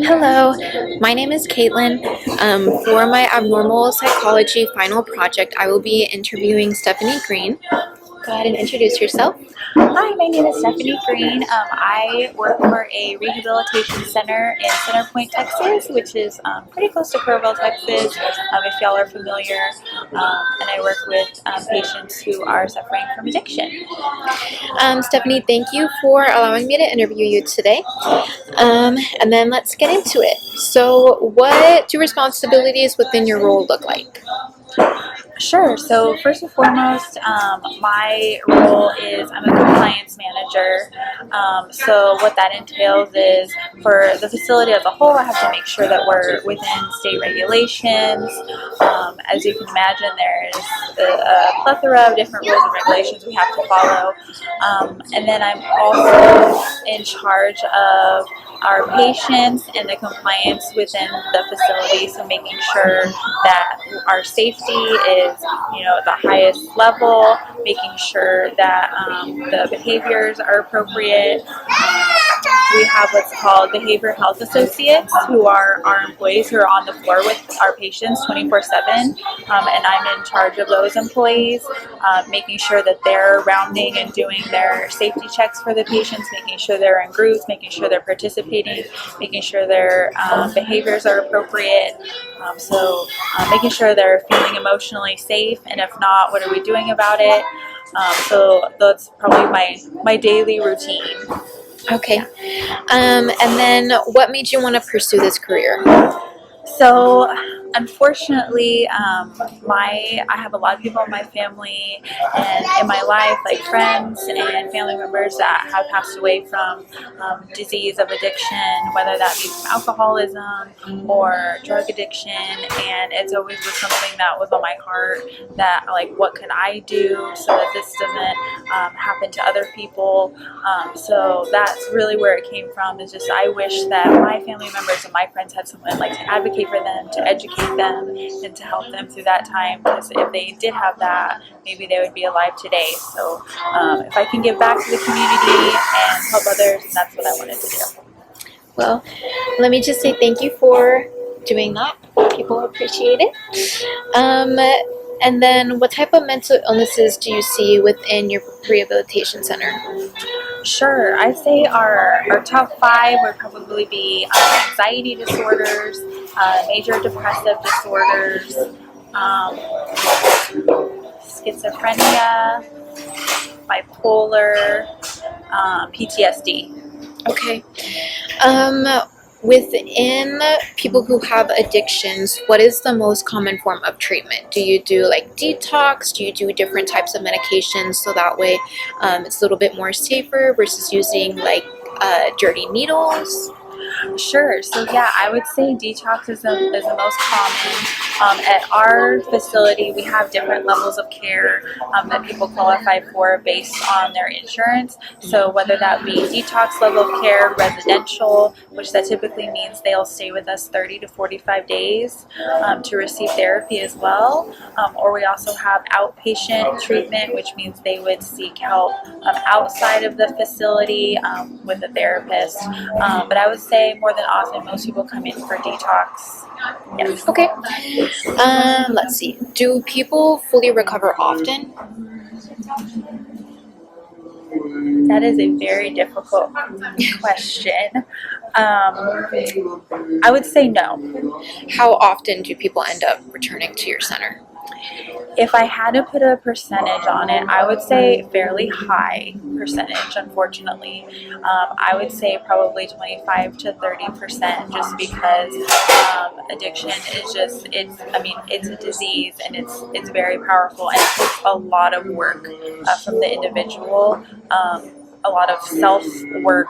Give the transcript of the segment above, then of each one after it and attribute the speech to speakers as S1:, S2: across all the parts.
S1: Hello, my name is Caitlin. For my abnormal psychology final project, I will be interviewing Stephanie Green. Go ahead and introduce yourself.
S2: Hi, my name is Stephanie Green. I work for a rehabilitation center in Center Point, Texas, which is pretty close to Kerrville, Texas, if y'all are familiar. And I work with patients who are suffering from addiction.
S1: Stephanie, thank you for allowing me to interview you today. And then let's get into it. So, what do responsibilities within your role look like?
S2: Sure. So first and foremost, my role is I'm a compliance manager. So what that entails is for the facility as a whole, I have to make sure that we're within state regulations. As you can imagine, there's a plethora of different rules and regulations we have to follow. And then I'm also in charge of our patients and the compliance within the facility, so making sure that our safety is, at the highest level, making sure that the behaviors are appropriate. We have what's called behavioral health associates, who are our employees who are on the floor with our patients 24/7, and I'm in charge of those employees, making sure that they're rounding and doing their safety checks for the patients, making sure they're in groups, making sure they're participating, making sure their behaviors are appropriate. So making sure they're feeling emotionally safe, and if not, what are we doing about it? So that's probably my daily routine.
S1: Okay. And then what made you want to pursue this career?
S2: So, unfortunately, I have a lot of people in my family and in my life, like friends and family members that have passed away from disease of addiction, whether that be from alcoholism or drug addiction. And it's always was something that was on my heart, that what can I do so that this doesn't happen to other people. So that's really where it came from. Is just I wish that my family members and my friends had someone to advocate for them, to educate them, and to help them through that time, because if they did have that, maybe they would be alive today. So if I can give back to the community and help others, that's what I wanted to do.
S1: Well, let me just say thank you for doing that. People appreciate it. And then what type of mental illnesses do you see within your rehabilitation center?
S2: Sure. I'd say our top 5 would probably be anxiety disorders, major depressive disorders, schizophrenia, bipolar, PTSD.
S1: Okay. Within people who have addictions, what is the most common form of treatment? Do you do detox? Do you do different types of medications so that way it's a little bit more safer versus using dirty needles?
S2: Sure. So yeah, I would say detox is the most common. At our facility, we have different levels of care that people qualify for based on their insurance. So whether that be detox level of care, residential, which that typically means they'll stay with us 30 to 45 days to receive therapy as well. Or we also have outpatient treatment, which means they would seek help outside of the facility with a therapist. But I would say more than often, most people come in for detox. Yes.
S1: Okay. Let's see. Do people fully recover often?
S2: That is a very difficult question. I would say no.
S1: How often do people end up returning to your center?
S2: If I had to put a percentage on it, I would say fairly high percentage, unfortunately. I would say probably 25 to 30%, just because addiction is it's a disease, and it's very powerful, and it takes a lot of work from the individual, a lot of self-work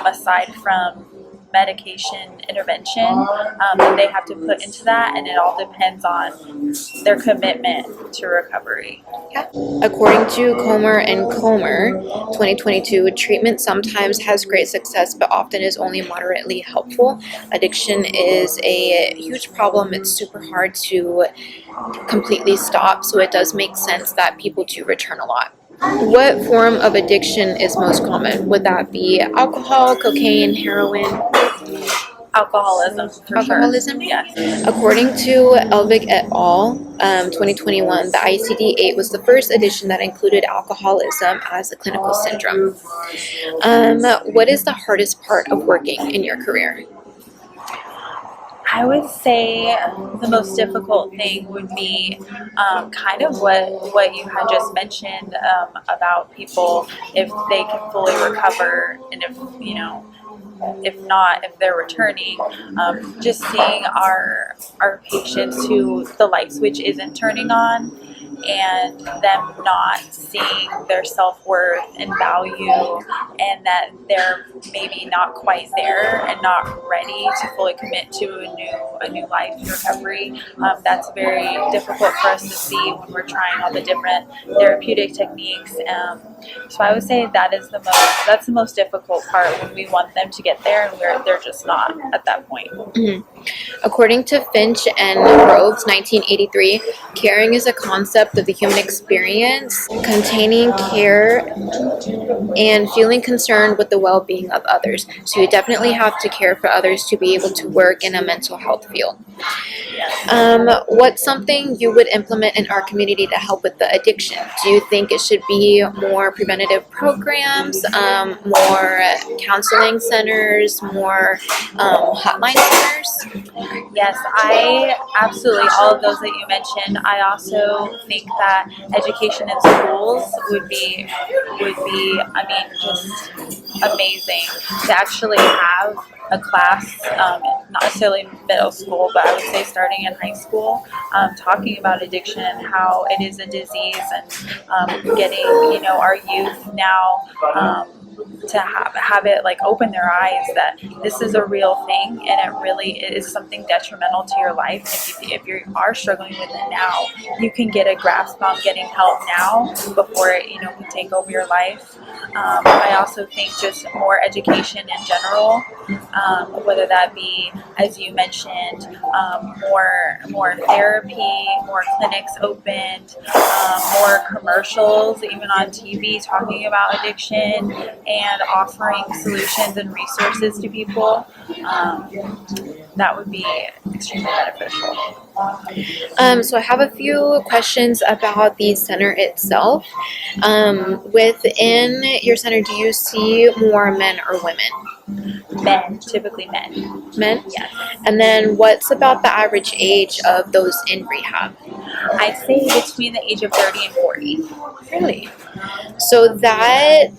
S2: aside from medication intervention that they have to put into that, and it all depends on their commitment to recovery.
S1: According to Comer and Comer 2022, treatment sometimes has great success but often is only moderately helpful. Addiction is a huge problem. It's super hard to completely stop, so it does make sense that people do return a lot. What form of addiction is most common? Would that be alcohol, cocaine, heroin?
S2: Alcoholism, for
S1: Alcoholism?
S2: sure. Yes.
S1: According to Elvig et al., 2021, the ICD-8 was the first edition that included alcoholism as a clinical syndrome. What is the hardest part of working in your career?
S2: I would say the most difficult thing would be kind of what you had just mentioned about people, if they can fully recover, and if, you know, if not, if they're returning, just seeing our patients who the light switch isn't turning on, and them not seeing their self-worth and value, and that they're maybe not quite there and not ready to fully commit to a new life in recovery. That's very difficult for us to see when we're trying all the different therapeutic techniques. So I would say that's the most difficult part, when we want them to get there and they're just not at that point.
S1: Mhm. According to Finch and Groves, 1983, caring is a concept of the human experience containing care and feeling concerned with the well-being of others. So you definitely have to care for others to be able to work in a mental health field. What's something you would implement in our community to help with the addiction? Do you think it should be more preventative programs, more counseling centers, more hotline centers?
S2: Yes, I absolutely, all of those that you mentioned. I also think that education in schools would be, I mean, just amazing to actually have a class, not necessarily middle school, but I would say starting in high school, talking about addiction and how it is a disease, and getting, you know, our youth now to have it like open their eyes that this is a real thing, and it really is something detrimental to your life. If you are struggling with it now, you can get a grasp on getting help now before it, you know, can take over your life. I also think just more education in general, whether that be, as you mentioned, more therapy, more clinics opened, more commercials, even on TV, talking about addiction and offering solutions and resources to people. That would be extremely beneficial.
S1: So I have a few questions about the center itself. Within your center, do you see more men or women?
S2: Men, typically men.
S1: Men?
S2: Yes.
S1: And then what's about the average age of those in rehab?
S2: I'd say between the age of 30 and 40.
S1: Really? So that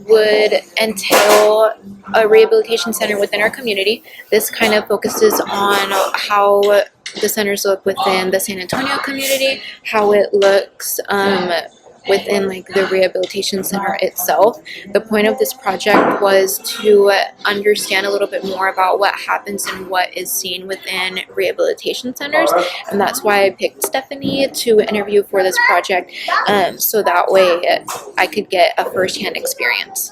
S1: would entail a rehabilitation center within our community. This kind of focuses on how the centers look within the San Antonio community, how it looks within like the rehabilitation center itself. The point of this project was to understand a little bit more about what happens and what is seen within rehabilitation centers, and that's why I picked Stephanie to interview for this project, so that way I could get a first-hand experience.